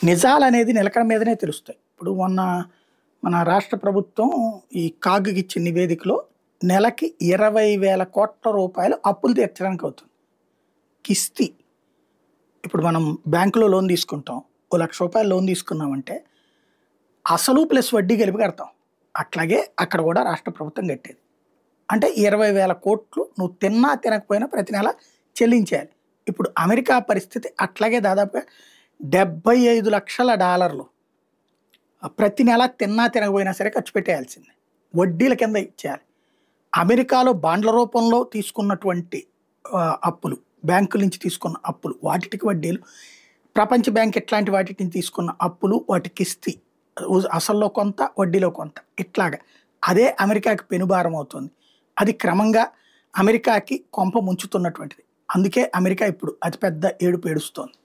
నిజాలనేది నిలకడ మీదనే తెలుస్తాయి. ఇప్పుడు మొన్న మన రాష్ట్ర ప్రభుత్వం ఈ కాగ్‌కి ఇచ్చిన నివేదికలో నెలకి 20,000 కోట్ల రూపాయలు అప్పులు తీర్చడానికి అవుతుంది. కిస్తీ ఇప్పుడు మనం బ్యాంకులో లోన్ తీసుకుంటాం. ఓ రూ. 1,00,000 లోన్ తీసుకున్నామంటే అసలు ప్లస్ వడ్డీ కలిపి కడతాం. అట్లాగే అక్కడ కూడా రాష్ట్ర ప్రభుత్వం కట్టేది. అంటే 20,000 కోట్లు నువ్వు తిన్నా తినకపోయినా ప్రతి నెల చెల్లించేయాలి. ఇప్పుడు అమెరికా పరిస్థితి అట్లాగే దాదాపుగా $75,00,000 ప్రతి నెల తిన్నా తినకపోయినా సరే ఖర్చు పెట్టేయాల్సిందే. వడ్డీల కింద ఇచ్చేయాలి. అమెరికాలో బాండ్ల రూపంలో తీసుకున్నటువంటి అప్పులు, బ్యాంకుల నుంచి తీసుకున్న అప్పులు, వాటికి వడ్డీలు, ప్రపంచ బ్యాంక్ ఇట్లాంటి వాటి నుంచి తీసుకున్న అప్పులు, వాటి కిస్తీ అసల్లో కొంత, వడ్డీలో కొంత, ఇట్లాగా అదే అమెరికాకి పెనుభారం అవుతుంది. అది క్రమంగా అమెరికాకి కొంప ముంచుతున్నటువంటిది. అందుకే అమెరికా ఇప్పుడు అతిపెద్ద ఏడుపు ఏడుస్తోంది.